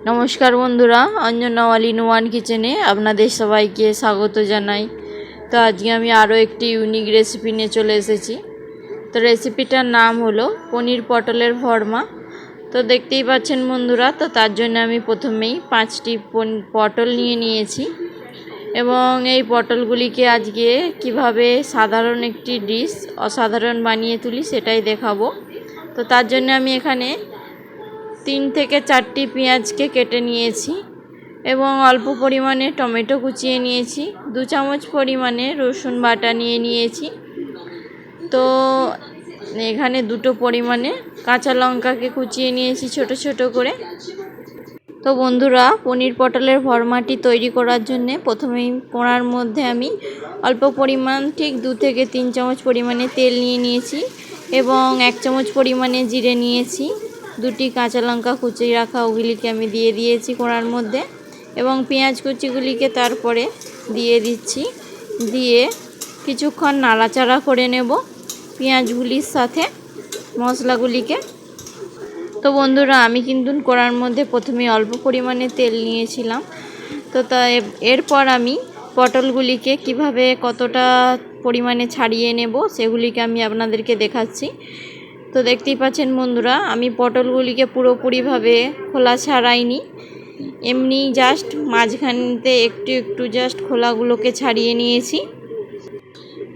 নমস্কার বন্ধুরা, অঞ্জনা All.in.One কিচেনে আপনাদের সবাইকে স্বাগত জানাই। তো আজকে আমি আরও একটি ইউনিক রেসিপি নিয়ে চলে এসেছি। তো রেসিপিটার নাম হলো পনির পটলের ভর্মা। তো দেখতেই পাচ্ছেন বন্ধুরা, তো তার জন্য আমি প্রথমেই 5টি পটল নিয়েছি এবং এই পটলগুলিকে আজকে কিভাবে সাধারণ একটি ডিশ অসাধারণ বানিয়ে তুলি সেটাই দেখাবো। তো তার জন্য আমি এখানে 3 থেকে 4টি পেঁয়াজকে কেটে নিয়েছি এবং অল্প পরিমাণে টমেটো কুচিয়ে নিয়েছি। 2 চামচ পরিমাণে রসুন বাটা নিয়েছি। তো এখানে 2টো পরিমাণে কাঁচা লঙ্কাকে কুচিয়ে নিয়েছি ছোট ছোট করে। তো বন্ধুরা, পনির পটলের ভর্মাটি তৈরি করার জন্য প্রথমেই কড়ার মধ্যে আমি অল্প পরিমাণ ঠিক 2 থেকে 3 চামচ পরিমাণে তেল নিয়েছি এবং 1 চামচ পরিমাণে জিরে নিয়েছি। 2টি কাঁচা লঙ্কা কুচিয়ে রাখা ওগুলিকে আমি দিয়ে দিয়েছি কড়ার মধ্যে এবং পেঁয়াজ কুচিগুলিকে তারপরে দিয়ে দিচ্ছি। দিয়ে কিছুক্ষণ নাড়াচাড়া করে নেব পেঁয়াজগুলির সাথে মশলাগুলিকে। তো বন্ধুরা, আমি কিন্তু কড়ার মধ্যে প্রথমে অল্প পরিমাণে তেল নিয়েছিলাম। তো এরপর আমি পটলগুলিকে কিভাবে কতটা পরিমাণে ছাড়িয়ে নেব সেগুলিকে আমি আপনাদেরকে দেখাচ্ছি। তো দেখতেই পাচ্ছেন বন্ধুরা, আমি পটলগুলিকে পুরোপুরিভাবে খোলা ছাড়াইনি, এমনি জাস্ট মাঝখানতে একটু একটু জাস্ট খোলাগুলোকে ছাড়িয়ে নিয়েছি।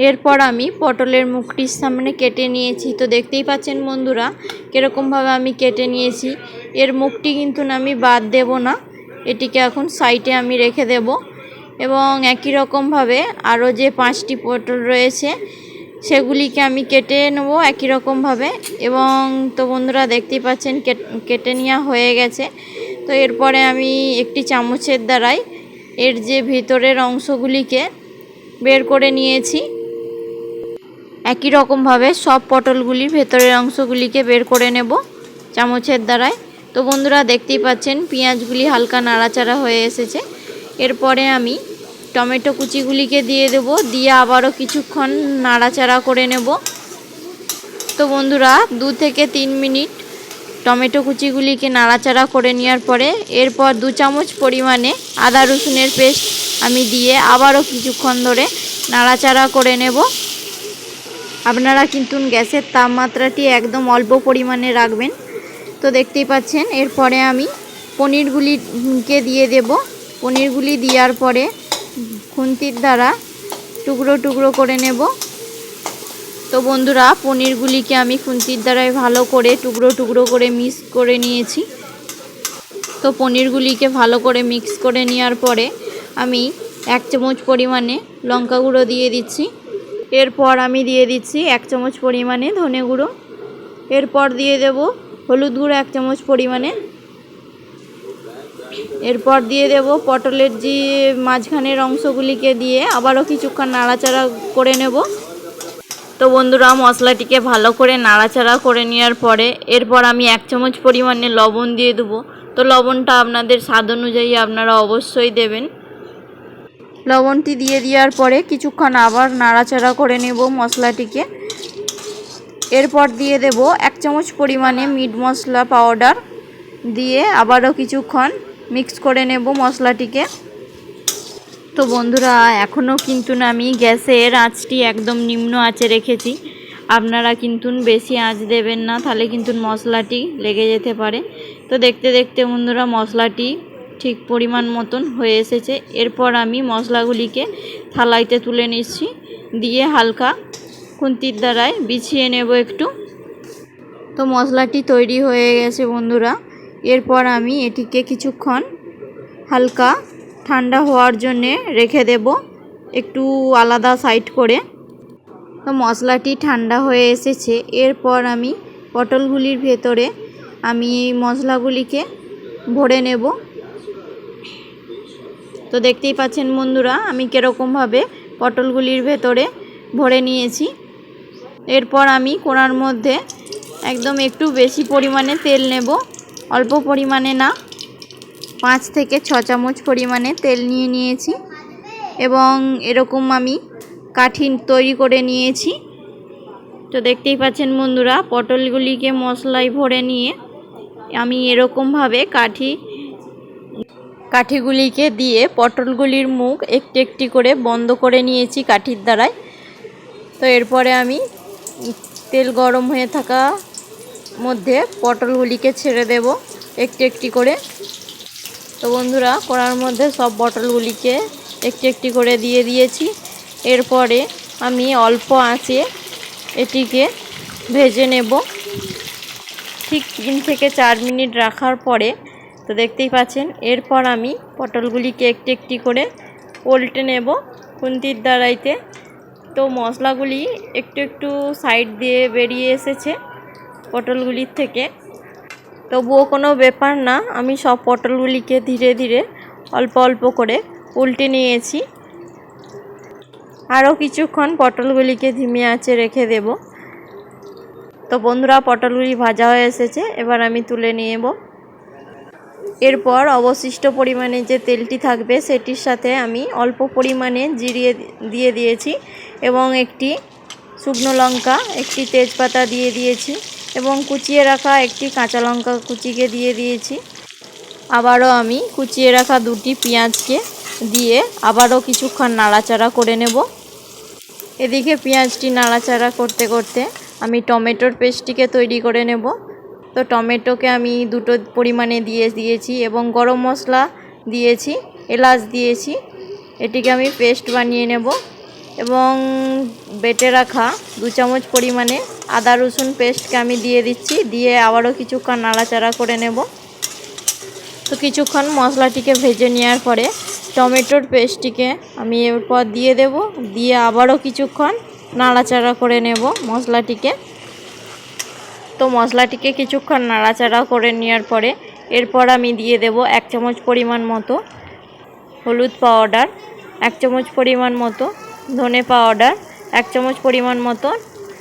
এরপর আমি পটলের মুখটির সামনে কেটে নিয়েছি। তো দেখতেই পাচ্ছেন বন্ধুরা কীরকমভাবে আমি কেটে নিয়েছি। এর মুখটি কিন্তু আমি বাদ দেব না, এটিকে এখন সাইডে আমি রেখে দেব এবং একই রকমভাবে আরও যে 5টি পটল রয়েছে সেগুলিকে আমি কেটে নেব একই রকমভাবে। এবং তো বন্ধুরা দেখতেই পাচ্ছেন কেটে নেওয়া হয়ে গেছে। তো এরপরে আমি একটি চামচের দ্বারাই এর যে ভিতরের অংশগুলিকে বের করে নিয়েছি। একই রকমভাবে সব পটলগুলির ভেতরের অংশগুলিকে বের করে নেব চামচের দ্বারাই। তো বন্ধুরা দেখতেই পাচ্ছেন পেঁয়াজগুলি হালকা নাড়াচাড়া হয়ে এসেছে। এরপরে আমি টমেটো কুচিগুলিকে দিয়ে দেব, দিয়ে আবারও কিছুক্ষণ নাড়াচাড়া করে নেব। তো বন্ধুরা 2 থেকে 3 মিনিট টমেটো কুচিগুলিকে নাড়াচাড়া করে নেওয়ার পরে এরপর 2 চামচ পরিমাণে আদা রসুনের পেস্ট আমি দিয়ে আবারও কিছুক্ষণ ধরে নাড়াচাড়া করে নেব। আপনারা কিন্তু গ্যাসের তাপমাত্রাটি একদম অল্প পরিমাণে রাখবেন। তো দেখতেই পাচ্ছেন এরপরে আমি পনিরগুলিকে দিয়ে দেব। পনিরগুলি দেওয়ার পরে খুন্তির দ্বারা টুকরো টুকরো করে নেব। তো বন্ধুরা, পনিরগুলিকে আমি খুন্তির দ্বারাই ভালো করে টুকরো টুকরো করে মিক্স করে নিয়েছি। তো পনিরগুলিকে ভালো করে মিক্স করে নেওয়ার পরে আমি 1 চামচ পরিমাণে লঙ্কা গুঁড়ো দিয়ে দিচ্ছি। এরপর আমি দিয়ে দিচ্ছি 1 চামচ পরিমাণে ধনে গুঁড়ো। এরপর দিয়ে দেব হলুদ গুঁড়ো 1 চামচ পরিমাণে। এরপর দিয়ে দেব পটলের যে মাঝখানের অংশগুলিকে দিয়ে আবারও কিছুক্ষণ নাড়াচাড়া করে নেব। তো বন্ধুরা, মশলাটিকে ভালো করে নাড়াচাড়া করে নেওয়ার পরে এরপর আমি 1 চামচ পরিমাণে লবণ দিয়ে দেবো। তো লবণটা আপনাদের স্বাদ অনুযায়ী আপনারা অবশ্যই দেবেন। লবণটি দিয়ে দেওয়ার পরে কিছুক্ষণ আবার নাড়াচাড়া করে নেব মশলাটিকে। এরপর দিয়ে দেব 1 চামচ পরিমাণে মিট মশলা পাউডার, দিয়ে আবারও কিছুক্ষণ মিক্স করে নেব মশলাটিকে। তো বন্ধুরা, এখনও কিন্তু আমি গ্যাসের আঁচটি একদম নিম্ন আঁচে রেখেছি। আপনারা কিন্তু বেশি আঁচ দেবেন না, তাহলে কিন্তু মশলাটি লেগে যেতে পারে। তো দেখতে দেখতে বন্ধুরা মশলাটি ঠিক পরিমাণ মতন হয়ে এসেছে। এরপর আমি মশলাগুলিকে থালাইতে তুলে নিচ্ছি, দিয়ে হালকা খুন্তির দ্বারায় বিছিয়ে নেব একটু। তো মশলাটি তৈরি হয়ে গেছে বন্ধুরা। এরপর আমি এটিকে কিছুক্ষণ হালকা ঠান্ডা হওয়ার জন্যে রেখে দেব একটু আলাদা সাইড করে। তো মশলাটি ঠান্ডা হয়ে এসেছে। এরপর আমি পটলগুলির ভেতরে আমি এই মশলাগুলিকে ভরে নেব। তো দেখতেই পাচ্ছেন বন্ধুরা আমি কীরকমভাবে পটলগুলির ভেতরে ভরে নিয়েছি। এরপর আমি কড়ার মধ্যে একদম একটু বেশি পরিমাণে তেল নেব, অল্প পরিমাণে না, 5 থেকে 6 চামচ পরিমাণে তেল নিয়েছি এবং এরকম আমি কাঠি তৈরি করে নিয়েছি। তো দেখতেই পাচ্ছেন বন্ধুরা পটলগুলিকে মশলায় ভরে নিয়ে আমি এরকমভাবে কাঠি কাঠিগুলিকে দিয়ে পটলগুলির মুখ একটি একটি করে বন্ধ করে নিয়েছি কাঠির দ্বারায়। তো এরপরে আমি তেল গরম হয়ে থাকা মধ্যে পটলগুলিকে ছেড়ে দেব একটি একটি করে। তো বন্ধুরা, কড়ার মধ্যে সব পটলগুলিকে একটি একটি করে দিয়ে দিয়েছি। এরপরে আমি অল্প আঁচে এটিকে ভেজে নেব ঠিক 3 থেকে 4 মিনিট রাখার পরে। তো দেখতেই পাচ্ছেন, এরপর আমি পটলগুলিকে একটি একটি করে উল্টে নেব খুন্তির দ্বারাইতে। তো মশলাগুলি একটু একটু সাইড দিয়ে বেরিয়ে এসেছে পটলগুলির থেকে, তবুও কোনো ব্যাপার না, আমি সব পটলগুলিকে ধীরে ধীরে অল্প অল্প করে উল্টে নিয়েছি। আরও কিছুক্ষণ পটলগুলিকে ধিমে আঁচে রেখে দেব। তো বন্ধুরা, পটলগুলি ভাজা হয়ে এসেছে, এবার আমি তুলে নেব। এরপর অবশিষ্ট পরিমাণে যে তেলটি থাকবে সেটির সাথে আমি অল্প পরিমাণে জিরে দিয়ে দিয়েছি এবং একটি শুকনো লঙ্কা, একটি তেজপাতা দিয়ে দিয়েছি এবং কুচিয়ে রাখা একটি কাঁচা লঙ্কা কুচিকে দিয়ে দিয়েছি। আবারও আমি কুচিয়ে রাখা 2টি পেঁয়াজকে দিয়ে আবারও কিছুক্ষণ নাড়াচাড়া করে নেব। এদিকে পেঁয়াজটি নাড়াচাড়া করতে করতে আমি টমেটোর পেস্টটিকে তৈরি করে নেব। তো টমেটোকে আমি 2টো পরিমাণে দিয়ে দিয়েছি এবং গরম মশলা দিয়েছি, এলাচ দিয়েছি। এটিকে আমি পেস্ট বানিয়ে নেব এবং বেটে রাখা 2 চামচ পরিমাণে আদা রসুন পেস্টকে আমি দিয়ে দিচ্ছি, দিয়ে আবারও কিছুক্ষণ নাড়াচাড়া করে নেব। তো কিছুক্ষণ মশলাটিকে ভেজে নেওয়ার পরে টমেটোর পেস্টটিকে আমি এরপর দিয়ে দেব, দিয়ে আবারও কিছুক্ষণ নাড়াচাড়া করে নেব মশলাটিকে। তো মশলাটিকে কিছুক্ষণ নাড়াচাড়া করে নেওয়ার পরে এরপর আমি দিয়ে দেব 1 চামচ পরিমাণ মতো হলুদ পাউডার, 1 চামচ পরিমাণ মতো ধনে পাউডার, 1 চামচ পরিমাণ মতো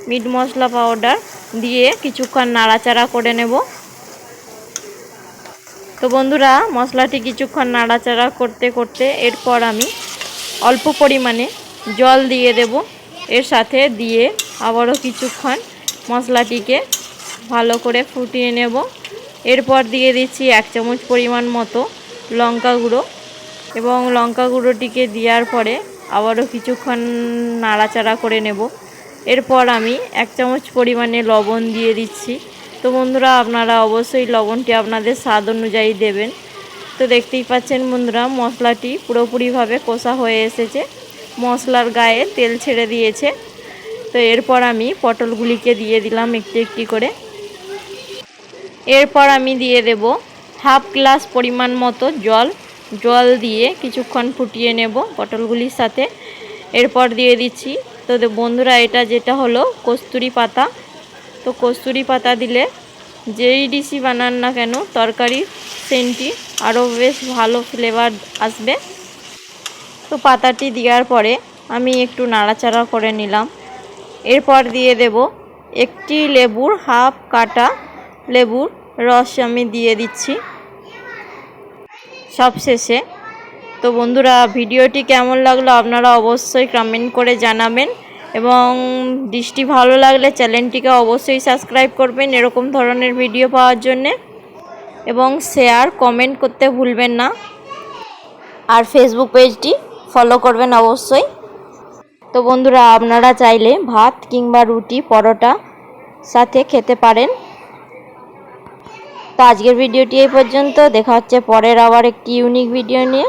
মিট মশলা পাউডার দিয়ে কিছুক্ষণ নাড়াচাড়া করে নেব। তো বন্ধুরা, মশলাটি কিছুক্ষণ নাড়াচাড়া করতে করতে এরপর আমি অল্প পরিমাণে জল দিয়ে দেব এর সাথে, দিয়ে আবারও কিছুক্ষণ মশলাটিকে ভালো করে ফুটিয়ে নেব। এরপর দিয়ে দিচ্ছি 1 চামচ পরিমাণ মতো লঙ্কা গুঁড়ো এবং লঙ্কা গুঁড়োটিকে দেওয়ার পরে আবারও কিছুক্ষণ নাড়াচাড়া করে নেব। এরপর আমি 1 চামচ পরিমাণে লবণ দিয়ে দিচ্ছি। তো বন্ধুরা, আপনারা অবশ্যই লবণটি আপনাদের স্বাদ অনুযায়ী দেবেন। তো দেখতেই পাচ্ছেন বন্ধুরা, মশলাটি পুরোপুরিভাবে কষা হয়ে এসেছে, মশলার গায়ে তেল ছেড়ে দিয়েছে। তো এরপর আমি পটলগুলিকে দিয়ে দিলাম একটি একটি করে। এরপর আমি দিয়ে দেব হাফ গ্লাস পরিমাণ মতো জল দিয়ে কিছুক্ষণ ফুটিয়ে নেব পটলগুলির সাথে। এরপর দিয়ে দিচ্ছি, তো বন্ধুরা, এটা যেটা হলো কস্তুরি পাতা। তো কস্তুরি পাতা দিলে যেই ডিশই বানান না কেন তরকারির সেন্টটি আরও বেশ ভালো ফ্লেভার আসবে। তো পাতাটি দেওয়ার পরে আমি একটু নাড়াচাড়া করে নিলাম। এরপর দিয়ে দেব একটি লেবুর হাফ কাটা লেবুর রস আমি দিয়ে দিচ্ছি সবশেষে। তো বন্ধুরা, ভিডিওটি কেমন লাগলো আপনারা অবশ্যই কমেন্ট করে জানাবেন এবং ডিশটি ভালো লাগলে চ্যানেলটিকে অবশ্যই সাবস্ক্রাইব করবেন এরকম ধরনের ভিডিও পাওয়ার জন্যে, এবং শেয়ার কমেন্ট করতে ভুলবেন না, আর ফেসবুক পেজটি ফলো করবেন অবশ্যই। তো বন্ধুরা, আপনারা চাইলে ভাত কিংবা রুটি পরোটা সাথে খেতে পারেন। তো আজকের ভিডিওটি এই পর্যন্ত, দেখা হচ্ছে পরের আবার একটি ইউনিক ভিডিও নিয়ে।